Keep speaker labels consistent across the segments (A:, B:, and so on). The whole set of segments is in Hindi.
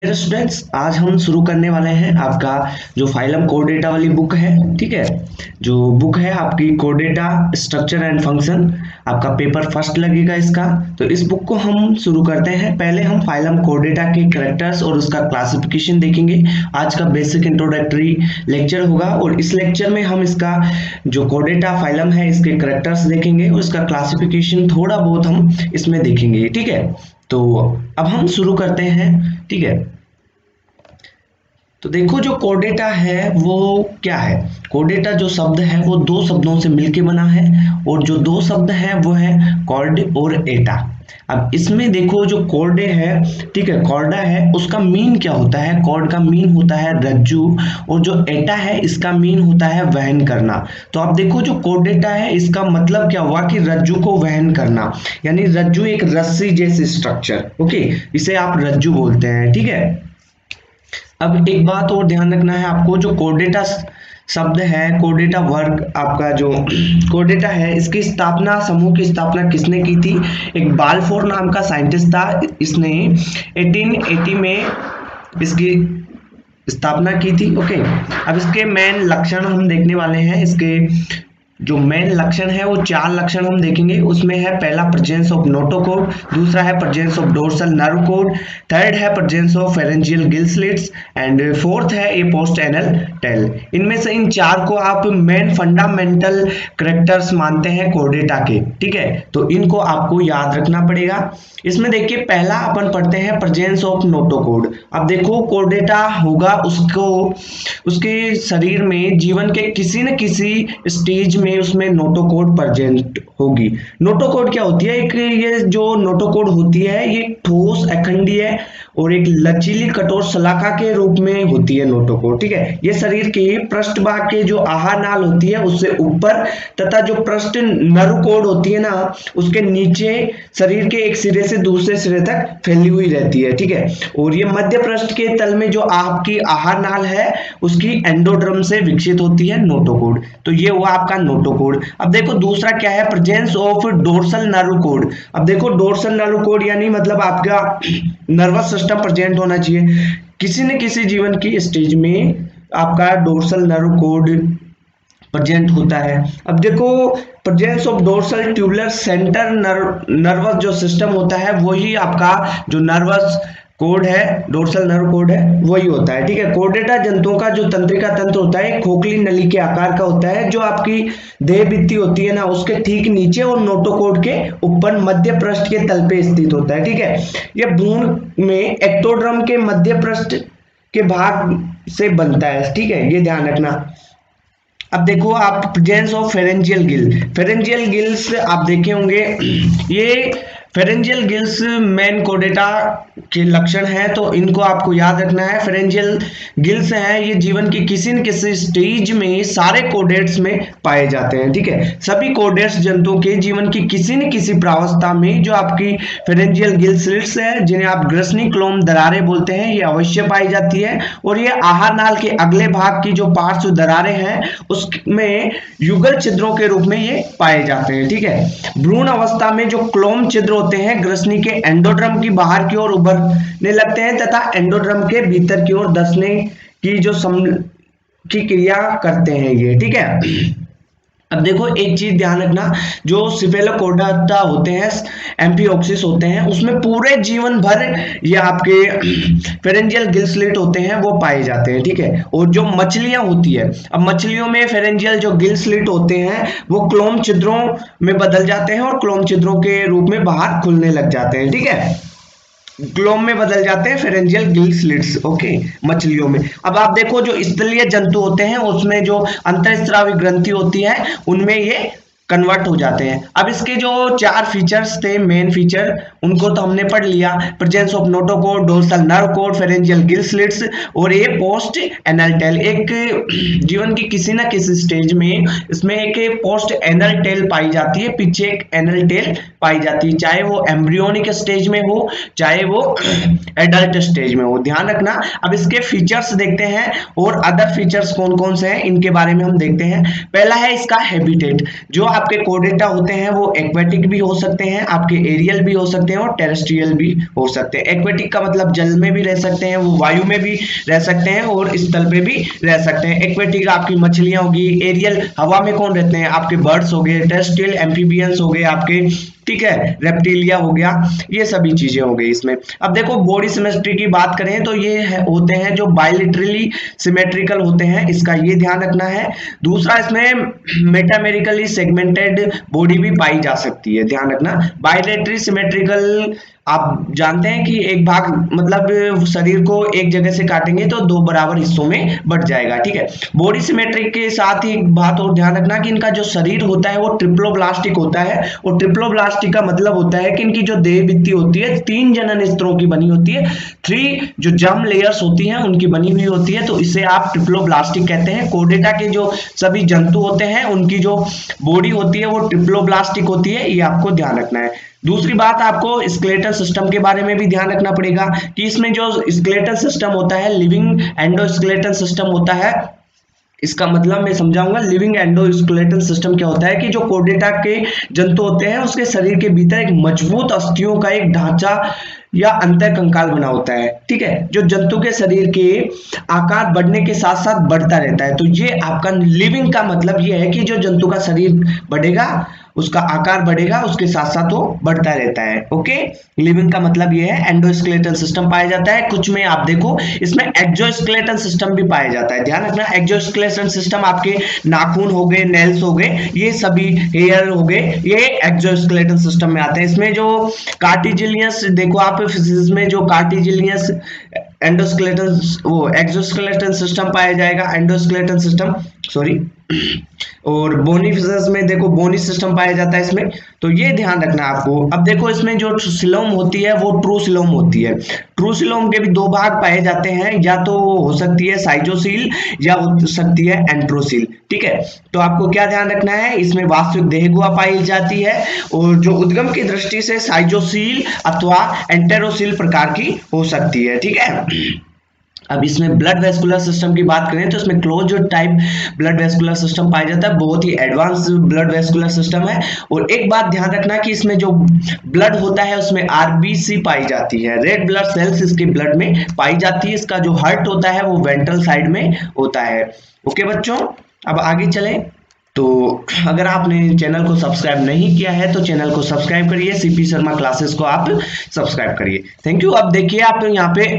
A: मेरे स्टूडेंट्स, आज हम शुरू करने वाले हैं आपका जो फाइलम कोरडेटा वाली बुक है। ठीक है, जो बुक है आपकी कोरडेटा स्ट्रक्चर एंड फंक्शन, आपका पेपर फर्स्ट लगेगा इसका। तो इस बुक को हम शुरू करते हैं। पहले हम फाइलम कोरडेटा के कैरेक्टर्स और उसका क्लासिफिकेशन देखेंगे। आज का बेसिक इंट्रोडक्टरी लेक्चर होगा और इस लेक्चर में हम इसका जो कोरडेटा फाइलम है इसके कैरेक्टर्स देखेंगे और इसका क्लासिफिकेशन थोड़ा बहुत हम इसमें देखेंगे। ठीक है, तो अब हम शुरू करते हैं। ठीक है, तो देखो जो कोर्डेटा है वो क्या है। कोर्डेटा जो शब्द है वो दो शब्दों से मिलके बना है और जो दो शब्द हैं वो है कॉर्ड और एटा। अब इसमें देखो जो कॉर्डे है, ठीक है, कॉर्डा है, उसका मीन क्या होता है। कॉर्ड का मीन होता है रज्जू और जो एटा है इसका मीन होता है वहन करना। तो आप देखो जो कोर्डेटा है इसका मतलब क्या हुआ कि रज्जू को वहन करना, यानी रज्जू एक रस्सी जैसे स्ट्रक्चर। ओके, इसे आप रज्जू बोलते हैं। ठीक है, अब एक बात और ध्यान रखना है आपको, जो कोर्डेटा शब्द है, कोर्डेटा वर्ग आपका जो कोर्डेटा है, इसकी स्थापना, समूह की स्थापना किसने की थी। एक बाल्फोर नाम का साइंटिस्ट था, इसने 1880 में इसकी स्थापना की थी। ओके, अब इसके मेन लक्षण हम देखने वाले हैं। इसके जो मेन लक्षण है वो चार लक्षण हम देखेंगे। उसमें है पहला प्रेजेंस ऑफ नोटोकोड, दूसरा है presence of dorsal nerve cord, third है presence of pharyngeal gill slits and fourth है ए पोस्ट एनल टेल। इनमें से इन चार को आप मेन फंडामेंटल करेक्टर्स मानते हैं कोर्डेटा के। ठीक है, तो इनको आपको याद रखना पड़ेगा। इसमें देखिए पहला अपन पढ़ते हैं प्रेजेंस ऑफ नोटोकोड। अब देखो कोर्डेटा होगा, उसको उसके शरीर में जीवन के किसी न किसी स्टेज में उसमें नोटोकोड प्रेजेंट होगी। नोटोकोड क्या होती है, एक ये जो नोटोकोड होती है ये ठोस अखंडीय और एक लचीली कठोर शलाका के रूप में होती है नोटोकोड। ठीक है, ये शरीर के पृष्ठभाग के जो आहार नाल होती है उससे ऊपर तथा जो पृष्ठ नरुकोड होती है ना उसके नीचे शरीर के एक सिरे से दूसरे सिरे तक फैली हुई रहती है। ठीक है, और ये मध्य पृष्ठ के तल में जो आपकी आहार नाल है उसकी एंडोड्रम से विकसित होती है नोटोकोड। तो ये हुआ आपका नोटोकोड। अब देखो दूसरा क्या है, presence of dorsal nerve code. अब देखो डोर्सल नर्व कोड यानी मतलब आपका नर्वस सिस्टम प्रेजेंट होना चाहिए किसी न किसी जीवन की स्टेज में, आपका डोर्सल नर्व कोड प्रेजेंट होता है। अब देखो presence of dorsal tubular centre nervous जो सिस्टम होता है वही आपका जो नर्वस कोड है, डोर्सल नर्व कोड है, वही होता है। ठीक है, कोर्डेटा जंतुओं का जो तंत्रिका तंत्र होता है खोखली नली के आकार का होता है, जो आपकी देह भित्ति होती है ना उसके ठीक नीचे और नोटोकोड के ऊपर मध्य पृष्ठ के तल पे स्थित होता है। ठीक है, यह भ्रूण में एक्टोड्रम के मध्य पृष्ठ के भाग से बनता है। ठीक है, ये ध्यान रखना। अब देखो आप presence of pharyngeal Gill. Pharyngeal gills आप देखे होंगे, ये फेरेंजियल गिल्स मेन कोर्डेटा के लक्षण है, तो इनको आपको याद रखना है। फेरेंजियल गिल्स हैं, ये जीवन की किसी न किसी स्टेज में सारे कोर्डेट्स में पाए जाते हैं। ठीक है, सभी कोर्डेट्स जंतुओं के जीवन की किसी न किसी प्रावस्था में जो आपकी फेरेंजियल गिल स्लिट्स है, जिन्हें आप ग्रसनी क्लोम दरारें बोलते हैं, ये अवश्य पाई जाती है। और ये आहार नाल के अगले भाग की जो पार्श्व दरारें हैं उसमें युगल छिद्रों के रूप में ये पाए जाते हैं। ठीक है, भ्रूण अवस्था में जो क्लोम छिद्र होते हैं ग्रसनी के एंडोड्रम की बाहर की ओर उभरने लगते हैं तथा एंडोड्रम के भीतर की ओर धंसने की जो की क्रिया करते हैं ये। ठीक है, अब देखो एक चीज ध्यान रखना, जो सिफेलोकोर्डेटा होते हैं, एम्फिओक्सिस होते हैं, उसमें पूरे जीवन भर ये आपके फेरेंजियल गिल स्लिट होते हैं वो पाए जाते हैं। ठीक है, और जो मछलियां होती है, अब मछलियों में फेरेंजियल जो गिल स्लिट होते हैं वो क्लोम छिद्रों में बदल जाते हैं और क्लोम छिद्रों के रूप में बाहर खुलने लग जाते हैं। ठीक है, ग्लोम में बदल जाते हैं फेरेंजियल गिल स्लिट्स। ओके, मछलियों में। अब आप देखो जो स्थलीय जंतु होते हैं उसमें जो अंतःस्रावी ग्रंथि होती है उनमें ये कन्वर्ट हो जाते हैं। अब इसके जो चार फीचर्स थे, मेन फीचर, उनको तो हमने पढ़ लिया। Presence of notochord, dorsal nerve code, pharyngeal gill slits और ये पोस्ट एनल टेल। एक जीवन की किसी ना किसी स्टेज में इसमें एक पोस्ट एनल टेल पाई जाती है, पीछे एक एनल टेल पाई जाती है, चाहे वो एम्ब्रियोनिक स्टेज में हो चाहे वो एडल्ट स्टेज में हो। ध्यान रखना। अब इसके फीचर्स देखते हैं और अदर फीचर्स कौन कौन से हैं इनके बारे में हम देखते हैं। पहला है इसका हैबिटेट, जो आपके कोर्डेटा होते हैं वो एक्वेटिक भी हो सकते हैं, आपके एरियल भी हो सकते हैं और टेरेस्ट्रियल भी हो सकते हैं। एक्वेटिक का मतलब जल में भी रह सकते हैं, वो वायु में भी रह सकते हैं और स्थल पे भी रह सकते हैं। एक्वेटिक आपकी मछलियां होगी, एरियल हवा में कौन रहते हैं, आपके बर्ड्स हो गए, टेरेस्ट्रियल एम्फीबियंस हो गए आपके, ठीक है, रेप्टिलिया हो गया, ये सभी चीजें हो गई इसमें। अब देखो बॉडी सिमेट्री की बात करें तो ये होते हैं जो बायलैटरली सिमेट्रिकल होते हैं, इसका ये ध्यान रखना है। दूसरा इसमें मेटामेरिकली सेगमेंटेड बॉडी भी पाई जा सकती है, ध्यान रखना। बायलैटरली सिमेट्रिकल आप जानते हैं कि एक भाग मतलब शरीर को एक जगह से काटेंगे तो दो बराबर हिस्सों में बट जाएगा, ठीक है। बॉडी सिमेट्रिक के साथ ही एक बात और ध्यान रखना कि इनका जो शरीर होता है वो ट्रिप्लोब्लास्टिक होता है, और ट्रिप्लोब्लास्टिक का मतलब होता है कि इनकी जो देह भित्ति होती है 3 जनन स्तरों की बनी होती है, 3 जो जर्म लेयर्स होती हैं उनकी बनी हुई होती है, तो इसे आप ट्रिप्लोब्लास्टिक कहते हैं। कोर्डेटा के जो सभी जंतु होते हैं उनकी जो बॉडी होती है वो ट्रिप्लोब्लास्टिक होती है, ये आपको ध्यान रखना है। दूसरी बात आपको स्केलेटल सिस्टम के बारे में भी ध्यान रखना पड़ेगा कि इसमें जो स्केलेटल सिस्टम होता है, लिविंग एंडोस्केलेटल सिस्टम होता है। इसका मतलब मैं समझाऊंगा। लिविंग एंडोस्केलेटल सिस्टम क्या होता है कि जो कोर्डेटा के जंतु होते हैं उसके शरीर के भीतर एक मजबूत अस्थियों का एक ढांचा या अंतर कंकाल बना होता है, ठीक है, जो जंतु के शरीर के आकार बढ़ने के साथ साथ बढ़ता रहता है। तो ये आपका लिविंग का मतलब ये है कि जो जंतु का शरीर बढ़ेगा, उसका आकार बढ़ेगा, उसके साथ साथ वो बढ़ता रहता है। ओके, लिविंग का मतलब ये है। एंडोस्केलेटल सिस्टम पाया जाता है कुछ में, आप देखो इसमें एक्सोस्केलेटल सिस्टम भी पाया जाता है, ध्यान रखना। एक्सोस्केलेटल सिस्टम आपके नाखून हो गए, नेल्स हो गए, ये सभी हेयर हो गए, ये एक्सोस्केलेटल सिस्टम में आते हैं। इसमें जो कार्टिजिलियस देखो आप फिजिक्स में जो कार्टिजिलियस एंडोस्केलेटल वो एक्सोस्केलेटल सिस्टम पाया जाएगा, एंडोस्केलेटल सिस्टम सॉरी, और बोनी फिशर्स में देखो बोनी सिस्टम पाया जाता है इसमें, तो ये ध्यान रखना आपको। अब देखो इसमें जो सिलोम होती है वो ट्रू सिलोम होती है। ट्रू सिलोम के भी 2 भाग पाए जाते हैं, या तो हो सकती है साइजोसील या हो सकती है एंट्रोसील, ठीक है। तो आपको क्या ध्यान रखना है, इसमें वास्तविक देह गुहा पाई जाती है, और जो उद्गम की दृष्टि से साइजोसील अथवा एंटेरोसील प्रकार की हो सकती है, ठीक है। अब इसमें ब्लड वेस्कुलर सिस्टम की बात करें तो इसमें close type blood vascular system पाया जाता है, बहुत ही एडवांस ब्लड वेस्कुलर सिस्टम है। और एक बात ध्यान रखना कि इसमें जो ब्लड होता है उसमें आरबीसी पाई जाती है, रेड ब्लड सेल्स इसके ब्लड में पाई जाती है। इसका जो हार्ट होता है वो वेंट्रल साइड में होता है। ओके बच्चों, अब आगे चले। तो अगर आपने चैनल को सब्सक्राइब नहीं किया है तो चैनल को सब्सक्राइब करिए, सीपी शर्मा क्लासेस को आप सब्सक्राइब करिए। Thank you. अब देखिए आप यहाँ पे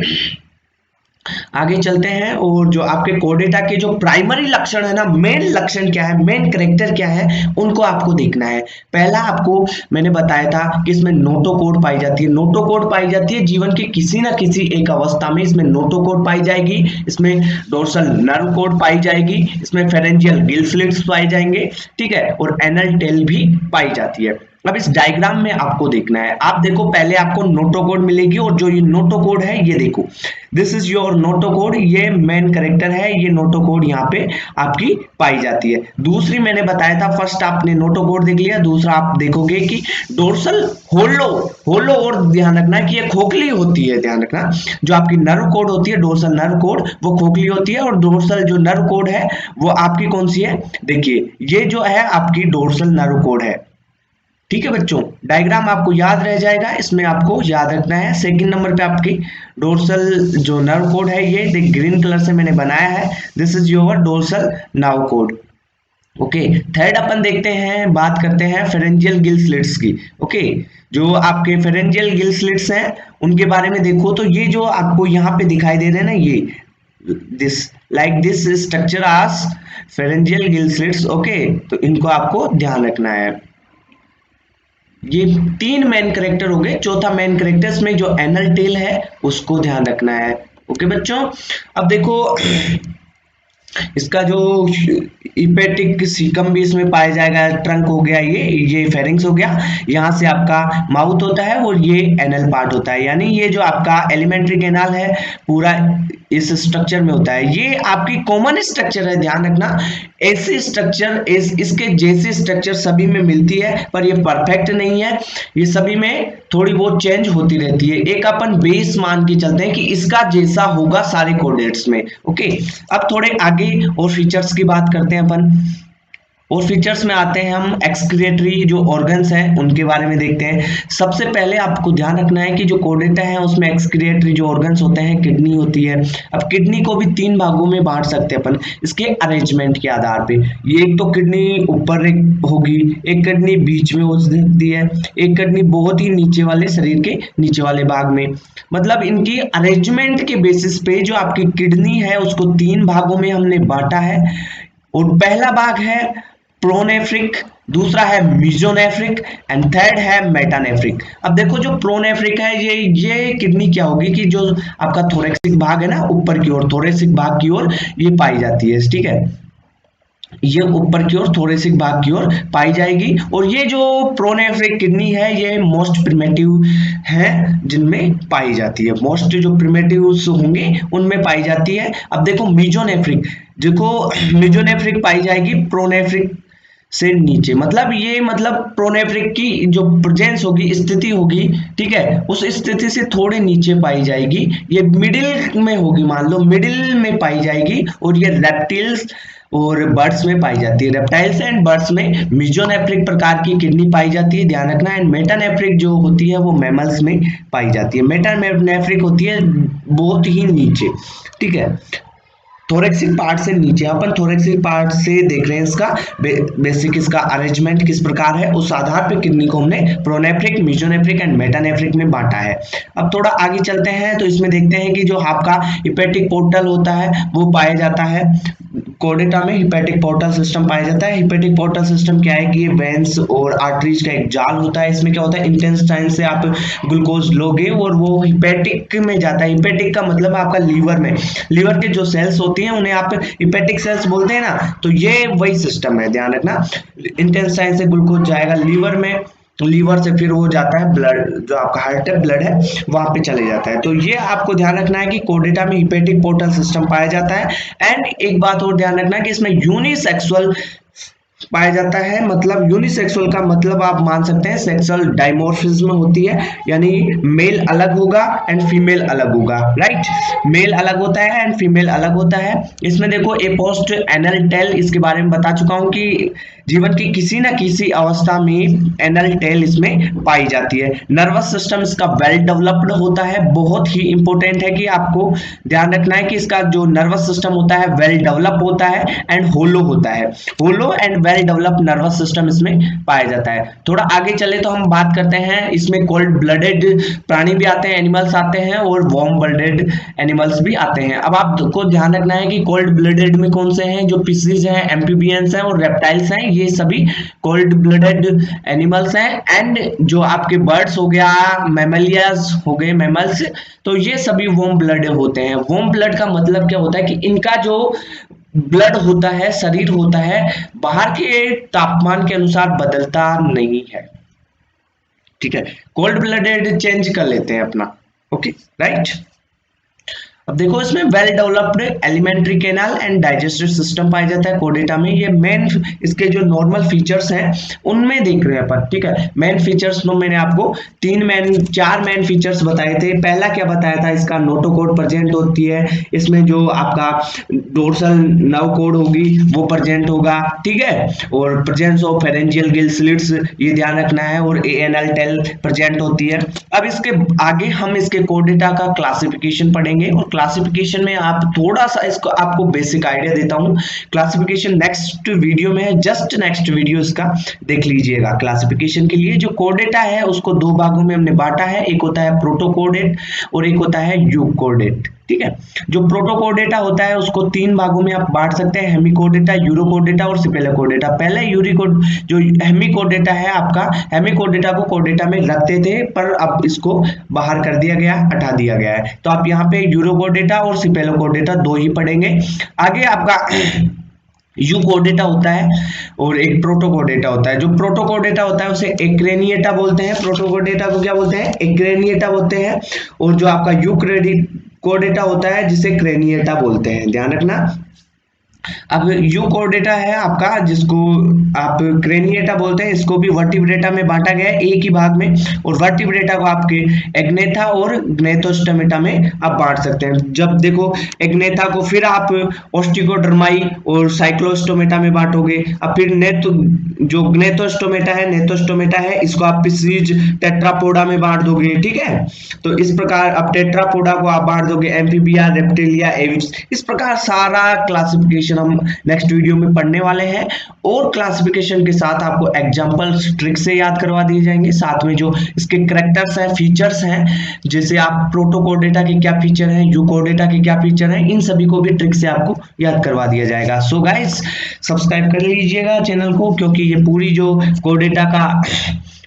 A: आगे चलते हैं, और जो आपके कोर्डेटा के जो प्राइमरी लक्षण है ना, मेन लक्षण क्या है, मेन कैरेक्टर क्या है, उनको आपको देखना है। पहला आपको मैंने बताया था कि इसमें नोटोकोड पाई जाती है। नोटोकोड पाई जाती है जीवन की किसी ना किसी एक अवस्था में, इसमें नोटोकोड पाई जाएगी, इसमें डोर्सल नर्व कोड पाई जाएगी, इसमें फेरेंजियल गिल स्लिट्स पाए जाएंगे, ठीक है, और एनल टेल भी पाई जाती है। अब इस डायग्राम में आपको देखना है, आप देखो पहले आपको नोटोकोड मिलेगी, और जो ये नोटोकोड है ये देखो, दिस इज योर नोटोकोड, ये मेन कैरेक्टर है, ये नोटोकोड यहाँ पे आपकी पाई जाती है। दूसरी मैंने बताया था, फर्स्ट आपने नोटोकोड देख लिया, दूसरा आप देखोगे कि डोर्सल होलो होलो, और ध्यान रखना कि ये खोखली होती है, ध्यान रखना जो आपकी नर्व कोड होती है, डोर्सल नर्व कोड वो खोखली होती है, और डोर्सल जो नर्व कोड है वो आपकी कौन सी है, देखिए ये जो है आपकी डोर्सल नर्व कोड है, ठीक है बच्चों। डायग्राम आपको याद रह जाएगा, इसमें आपको याद रखना है। सेकंड नंबर पे आपकी डोर्सल जो नर्व कोड है, ये देख ग्रीन कलर से मैंने बनाया है, this is your dorsal nerve cord. Okay, third अपन देखते हैं, बात करते हैं फेरेंजियल गिल स्लिट्स की। ओके, जो आपके फेरेंजियल गिल स्लिट्स हैं उनके बारे में देखो, तो ये जो आपको यहाँ पे दिखाई दे रहे हैं ना, ये दिस लाइक दिस स्ट्रक्चर आज फेरेंजियल गिल स्लिट्स। ओके, तो इनको आपको ध्यान रखना है। ये 3 मेन कैरेक्टर हो गए, चौथा मेन कैरेक्टर्स में जो एनल टेल है उसको ध्यान रखना है। ओके बच्चों, अब देखो इसका जो इपेटिक सीकम भी इसमें पाया जाएगा, ट्रंक हो गया, ये फेरिंग्स हो गया, यहाँ से आपका माउथ होता है और ये एनल पार्ट होता है, यानी ये जो आपका एलिमेंट्री कैनाल है पूरा इस स्ट्रक्चर में होता है। ये आपकी कॉमन स्ट्रक्चर है, ध्यान रखना। ऐसी स्ट्रक्चर इसके जैसी स्ट्रक्चर सभी में मिलती है, पर ये परफेक्ट नहीं है, ये सभी में थोड़ी बहुत चेंज होती रहती है। एक अपन बेस मान के चलते हैं कि इसका जैसा होगा सारे कोऑर्डिनेट्स में। ओके, अब थोड़े आगे और फीचर्स की बात करते हैं अपन। और फीचर्स में आते हैं हम एक्सक्रिएटरी जो ऑर्गन्स हैं उनके बारे में देखते हैं। सबसे पहले आपको ध्यान रखना है कि जो कोर्डेटा है उसमें एक्सक्रिएटरी जो ऑर्गन्स होते हैं, किडनी होती है। अब किडनी को भी 3 भागों में बांट सकते हैं अपन इसके अरेंजमेंट के आधार पे। ये एक तो किडनी ऊपर एक होगी, एक किडनी बीच में हो सकती है, एक किडनी बहुत ही नीचे वाले शरीर के नीचे वाले भाग में। मतलब इनकी अरेंजमेंट के बेसिस पे जो आपकी किडनी है उसको 3 भागों में हमने बांटा है। और पहला भाग है प्रोनेफ्रिक, दूसरा है मीजोनेफ्रिक एंड थर्ड है मेटानेफ्रिक। अब देखो जो प्रोनेफ्रिक है ये किडनी क्या होगी कि जो आपका थोरेक्सिक भाग है ना, ऊपर की ओर थोरेसिक भाग की ओर ये पाई जाती है, ठीक है। ये ऊपर की ओर थोरेसिक भाग की ओर पाई जाएगी। और ये जो प्रोनेफ्रिक किडनी है ये मोस्ट प्रिमेटिव है जिनमें पाई जाती है, मोस्ट जो प्रिमेटिव्स होंगे उनमें पाई जाती है। अब देखो मीजोनेफ्रिक, देखो मीजोनेफ्रिक पाई जाएगी प्रोनेफ्रिक से नीचे। मतलब ये मतलब प्रोनेफ्रिक की जो प्रेजेंस होगी, स्थिति होगी, ठीक है, उस स्थिति से थोड़े नीचे पाई जाएगी। ये मिडिल में होगी, मान लो मिडिल में पाई जाएगी। और ये रेप्टिल्स और बर्ड्स में पाई जाती है। रेप्टाइल्स एंड बर्ड्स में मीजोनेफ्रिक प्रकार की किडनी पाई जाती है, ध्यान रखना। एंड मेटानेफ्रिक जो होती है वो मैमल्स में पाई जाती है। मेटानेफ्रिक होती है बहुत ही नीचे, ठीक है, थोरेक्सिक पार्ट से नीचे। अपन थोरेक्सिक पार्ट से देख रहे हैं इसका बेसिक इसका अरेंजमेंट किस प्रकार है, उस आधार पे किडनी को हमने प्रोनेफ्रिक, मीजोनेफ्रिक एंड मेटानेफ्रिक में बांटा है। अब थोड़ा आगे चलते हैं तो इसमें देखते हैं कि जो आपका हिपेटिक पोर्टल होता है वो पाया जाता है कोर्डेटा में। हिपेटिक पोर्टल सिस्टम पाया जाता है। हिपेटिक पोर्टल सिस्टम क्या है कि ये वेंस और आर्टरीज का एक जाल होता है। इसमें क्या होता है, इंटेस्टाइन से आप ग्लूकोज लोगे और वो हिपेटिक में जाता है। हिपेटिक का मतलब है आपका लीवर में, लीवर के जो सेल्स होती हैं उन्हें आप हिपेटिक सेल्स बोलते हैं ना, तो ये वही सिस्टम है, ध्यान रखना। इंटेस्टाइन से ग्लूकोज जाएगा लीवर में, लीवर से फिर वो जाता है ब्लड, जो आपका हार्ट है ब्लड है वहां पे चले जाता है। तो ये आपको ध्यान रखना है कि कोर्डेटा में हिपेटिक पोर्टल सिस्टम पाया जाता है। एंड एक बात और ध्यान रखना है कि इसमें यूनिसेक्सुअल पाया जाता है। मतलब यूनिसेक्सुअल का मतलब आप मान सकते हैं सेक्सुअल डायमॉर्फिज्म होती है, यानी मेल अलग होगा एंड फीमेल अलग होगा, राइट। मेल अलग होता है एंड फीमेल अलग होता है। इसमें देखो ए पोस्ट एनल टेल, इसके बारे में बता चुका हूं कि जीवन की किसी ना किसी अवस्था में एनल टेल इसमें पाई जाती है। नर्वस सिस्टम इसका वेल डेवलप्ड होता है। बहुत ही इंपॉर्टेंट है कि आपको ध्यान रखना है कि इसका जो नर्वस सिस्टम होता है वेल डेवलप होता है एंड होलो होता है। Hollow and well developed nervous system इसमें पाया जाता है। थोड़ा आगे चले तो हम बात करते हैं, इसमें कोल्ड ब्लडेड प्राणी भी आते हैं, एनिमल्स आते हैं, और वार्म ब्लडेड एनिमल्स भी आते हैं। अब आपको ध्यान रखना है कि कोल्ड ब्लडेड में कौन से हैं, जो फिशेज हैं, एम्फीबियंस हैं और रेप्टाइल्स हैं, ये सभी कोल्ड ब्लडेड एनिमल्स हैं। एंड जो आपके बर्ड्स हो गया, मैमलियाज हो गए, मैमल्स, तो ये सभी वार्म ब्लडेड होते हैं। वार्म ब्लड का मतलब क्या होता है कि इनका जो ब्लड होता है, शरीर होता है, बाहर के तापमान के अनुसार बदलता नहीं है, ठीक है। कोल्ड ब्लडेड चेंज कर लेते हैं अपना, ओके, राइट। अब देखो इसमें well developed alimentary canal and digestive system पाया जाता है कोर्डेटा में। ये मेन इसके जो नॉर्मल फीचर्स हैं उनमें देख रहे हैं अपन, ठीक है। मेन फीचर्स में मैंने आपको चार मेन फीचर्स बताए थे। पहला क्या बताया था, इसका नोटोकोड प्रेजेंट होती है, इसमें जो आपका डोर्सल नर्व कोड होगी वो प्रेजेंट होगा, ठीक है। और presence of pharyngeal gill slits ये ध्यान रखना है, और एएनएल टेल प्रेजेंट होती है। अब इसके आगे हम इसके कोर्डेटा का क्लासिफिकेशन पढ़ेंगे, और क्लासिफिकेशन में आप थोड़ा सा इसको आपको बेसिक आइडिया देता हूं। क्लासिफिकेशन नेक्स्ट वीडियो में है, जस्ट नेक्स्ट वीडियो इसका देख लीजिएगा। क्लासिफिकेशन के लिए जो कोर्डेटा है उसको 2 भागों में हमने बांटा है, एक होता है प्रोटोकोर्डेट और एक होता है यूकोर्डेट, ठीक है। जो प्रोटोकोर्डेटा होता है उसको 3 भागों में आप बांट सकते हैं, हेमिकोर्डेटा, यूरोकोर्डेटा और सिपेलोकोर्डेटा। पहले यूरिकोड जो हेमिकोर्डेटा है आपका, हेमिकोर्डेटा को कोर्डेटा में रखते थे, पर अब इसको बाहर कर दिया गया, हटा दिया गया है। तो आप यहाँ पे यूरोकोर्डेटा और सिपेलोकोर्डेटा 2 ही पढ़ेंगे। आगे आपका यूकोर्डेटा होता है और एक प्रोटोकोर्डेटा होता है। जो प्रोटोकोर्डेटा होता है उसे एक्रेनिएटा बोलते हैं, प्रोटोकोर्डेटा को क्या बोलते हैं, एक्रेनिएटा बोलते हैं। और जो आपका यूकोर्डेटा होता है जिसे क्रेनिएटा बोलते हैं, ध्यान रखना। अब यूकोर्डेटा है आपका, जिसको आप क्रेनिएटा बोलते हैं, इसको भी वर्टिब्रेटा में बांटा गया है एक ही भाग में, और वर्टिब्रेटा को आपके एग्नेथा और ग्नेथोस्टोमेटा में आप बांट सकते हैं। जब देखो एग्नेथा को फिर आप ओस्टिकोडर्माई और साइक्लोस्टोमेटा में बांटोगे, अब फिर नेथ जो नेथोस्टोमेटा है इसको आप पिसीज टेट्रापोडा में बांट दोगे, ठीक है। तो इस प्रकार अब टेट्रापोडा को आप बांट दोगे एम्फीबिया, रेप्टिलिया, एविड्स, इस प्रकार सारा क्लासिफिकेशन हम नेक्स्ट वीडियो में पढ़ने वाले हैं। और क्लासिफिकेशन के साथ आपको एग्जांपल्स ट्रिक से याद करवा दिए जाएंगे, साथ में जो इसके कैरेक्टर्स हैं, फीचर्स हैं, जैसे आप प्रोटोकोर्डेटा के क्या फीचर हैं, यूकोर्डेटा के क्या फीचर हैं, इन सभी को भी ट्रिक से आपको याद करवा दिया जाएगा। सो गाइस सब्सक्राइब कर लीजिएगा चैनल को, क्योंकि ये पूरी जो कोर्डेटा का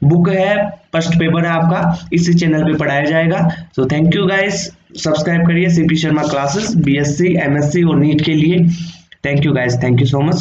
A: बुक है, फर्स्ट पेपर है आपका, इसी चैनल पे पढ़ाया जाएगा। So thank you guys, subscribe करिए CP Sharma classes BSc, MSc और नीट के लिए। Thank you guys, thank you so much.